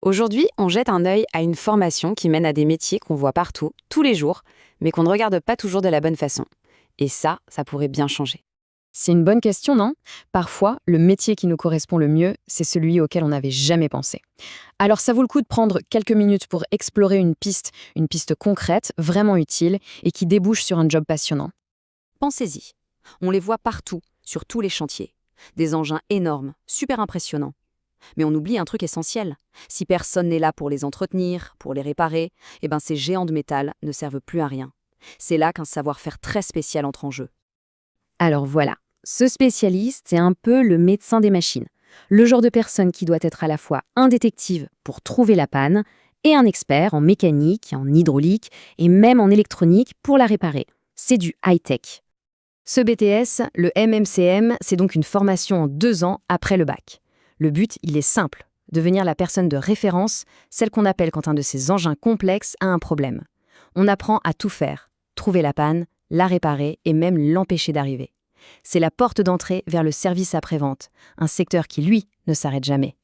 Aujourd'hui, on jette un œil à une formation qui mène à des métiers qu'on voit partout, tous les jours, mais qu'on ne regarde pas toujours de la bonne façon. Et ça pourrait bien changer. C'est une bonne question, non? Parfois, le métier qui nous correspond le mieux, c'est celui auquel on n'avait jamais pensé. Alors ça vaut le coup de prendre quelques minutes pour explorer une piste concrète, vraiment utile, et qui débouche sur un job passionnant. Pensez-y. On les voit partout, sur tous les chantiers. Des engins énormes, super impressionnants. Mais on oublie un truc essentiel. Si personne n'est là pour les entretenir, pour les réparer, ces géants de métal ne servent plus à rien. C'est là qu'un savoir-faire très spécial entre en jeu. Alors voilà, ce spécialiste, c'est un peu le médecin des machines. Le genre de personne qui doit être à la fois un détective pour trouver la panne et un expert en mécanique, en hydraulique et même en électronique pour la réparer. C'est du high-tech. Ce BTS, le MMCM, c'est donc une formation en 2 ans après le bac. Le but, il est simple, devenir la personne de référence, celle qu'on appelle quand un de ces engins complexes a un problème. On apprend à tout faire, trouver la panne, la réparer et même l'empêcher d'arriver. C'est la porte d'entrée vers le service après-vente, un secteur qui, lui, ne s'arrête jamais.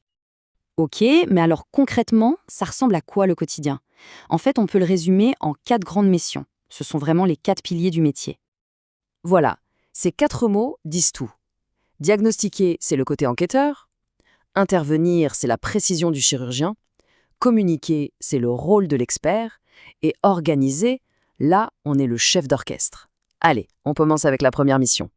Ok, mais alors concrètement, ça ressemble à quoi le quotidien? En fait, on peut le résumer en 4 grandes missions. Ce sont vraiment les 4 piliers du métier. Voilà, ces 4 mots disent tout. Diagnostiquer, c'est le côté enquêteur. Intervenir, c'est la précision du chirurgien. Communiquer, c'est le rôle de l'expert. Et organiser, là, on est le chef d'orchestre. Allez, on commence avec la première mission.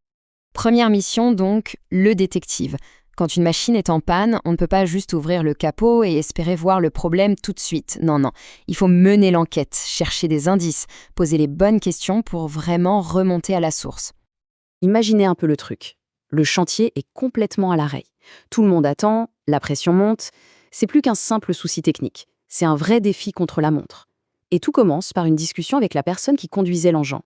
Première mission donc, le détective. Quand une machine est en panne, on ne peut pas juste ouvrir le capot et espérer voir le problème tout de suite. Non, non. Il faut mener l'enquête, chercher des indices, poser les bonnes questions pour vraiment remonter à la source. Imaginez un peu le truc. Le chantier est complètement à l'arrêt. Tout le monde attend, la pression monte. C'est plus qu'un simple souci technique. C'est un vrai défi contre la montre. Et tout commence par une discussion avec la personne qui conduisait l'engin.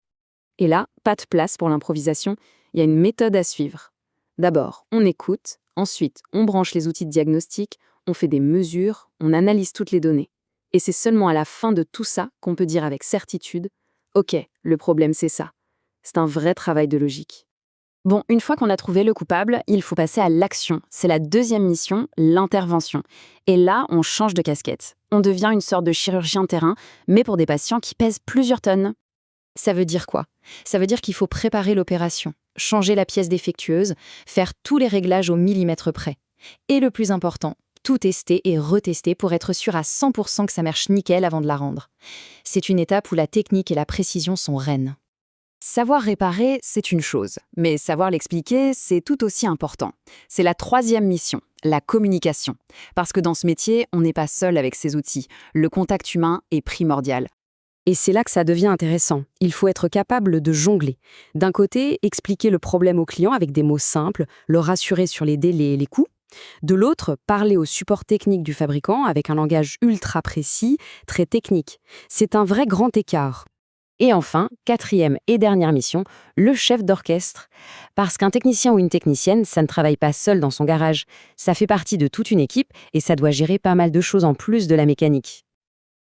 Et là, pas de place pour l'improvisation, il y a une méthode à suivre. D'abord, on écoute, ensuite, on branche les outils de diagnostic, on fait des mesures, on analyse toutes les données. Et c'est seulement à la fin de tout ça qu'on peut dire avec certitude « Ok, le problème c'est ça ». C'est un vrai travail de logique. Bon, une fois qu'on a trouvé le coupable, il faut passer à l'action. C'est la deuxième mission, l'intervention. Et là, on change de casquette. On devient une sorte de chirurgien de terrain, mais pour des patients qui pèsent plusieurs tonnes. Ça veut dire quoi? Ça veut dire qu'il faut préparer l'opération, changer la pièce défectueuse, faire tous les réglages au millimètre près. Et le plus important, tout tester et retester pour être sûr à 100% que ça marche nickel avant de la rendre. C'est une étape où la technique et la précision sont reines. Savoir réparer, c'est une chose, mais savoir l'expliquer, c'est tout aussi important. C'est la troisième mission, la communication. Parce que dans ce métier, on n'est pas seul avec ces outils. Le contact humain est primordial. Et c'est là que ça devient intéressant. Il faut être capable de jongler. D'un côté, expliquer le problème au client avec des mots simples, le rassurer sur les délais et les coûts. De l'autre, parler au support technique du fabricant avec un langage ultra précis, très technique. C'est un vrai grand écart. Et enfin, quatrième et dernière mission, le chef d'orchestre. Parce qu'un technicien ou une technicienne, ça ne travaille pas seul dans son garage. Ça fait partie de toute une équipe et ça doit gérer pas mal de choses en plus de la mécanique.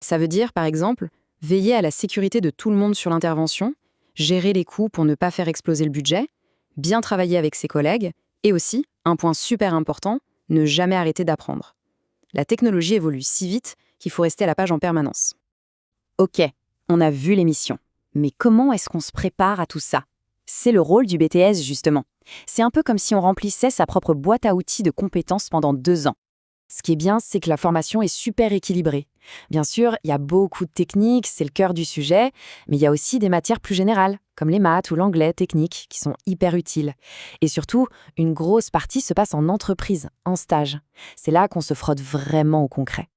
Ça veut dire, par exemple, veiller à la sécurité de tout le monde sur l'intervention, gérer les coûts pour ne pas faire exploser le budget, bien travailler avec ses collègues, et aussi, un point super important, ne jamais arrêter d'apprendre. La technologie évolue si vite qu'il faut rester à la page en permanence. Ok, on a vu les missions. Mais comment est-ce qu'on se prépare à tout ça? C'est le rôle du BTS, justement. C'est un peu comme si on remplissait sa propre boîte à outils de compétences pendant 2 ans. Ce qui est bien, c'est que la formation est super équilibrée. Bien sûr, il y a beaucoup de techniques, c'est le cœur du sujet, mais il y a aussi des matières plus générales, comme les maths ou l'anglais technique, qui sont hyper utiles. Et surtout, une grosse partie se passe en entreprise, en stage. C'est là qu'on se frotte vraiment au concret.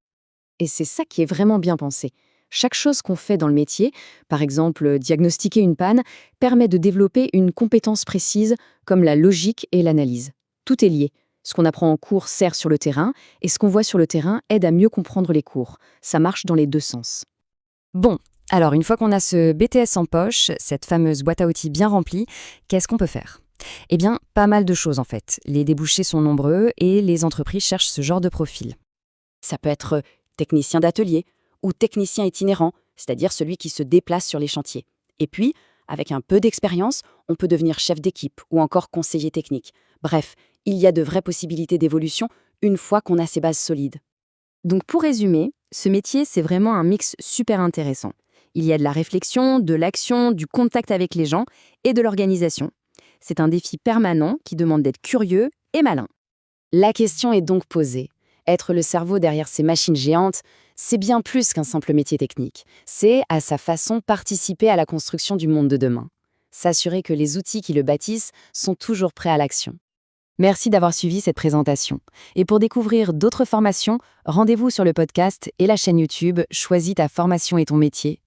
Et c'est ça qui est vraiment bien pensé. Chaque chose qu'on fait dans le métier, par exemple diagnostiquer une panne, permet de développer une compétence précise comme la logique et l'analyse. Tout est lié. Ce qu'on apprend en cours sert sur le terrain, et ce qu'on voit sur le terrain aide à mieux comprendre les cours. Ça marche dans les deux sens. Bon, alors une fois qu'on a ce BTS en poche, cette fameuse boîte à outils bien remplie, qu'est-ce qu'on peut faire? Eh bien, pas mal de choses en fait. Les débouchés sont nombreux et les entreprises cherchent ce genre de profil. Ça peut être technicien d'atelier ou technicien itinérant, c'est-à-dire celui qui se déplace sur les chantiers. Et puis, avec un peu d'expérience, on peut devenir chef d'équipe ou encore conseiller technique. Bref, il y a de vraies possibilités d'évolution une fois qu'on a ces bases solides. Donc pour résumer, ce métier, c'est vraiment un mix super intéressant. Il y a de la réflexion, de l'action, du contact avec les gens et de l'organisation. C'est un défi permanent qui demande d'être curieux et malin. La question est donc posée. Être le cerveau derrière ces machines géantes, c'est bien plus qu'un simple métier technique. C'est, à sa façon, participer à la construction du monde de demain. S'assurer que les outils qui le bâtissent sont toujours prêts à l'action. Merci d'avoir suivi cette présentation. Et pour découvrir d'autres formations, rendez-vous sur le podcast et la chaîne YouTube Choisis ta formation et ton métier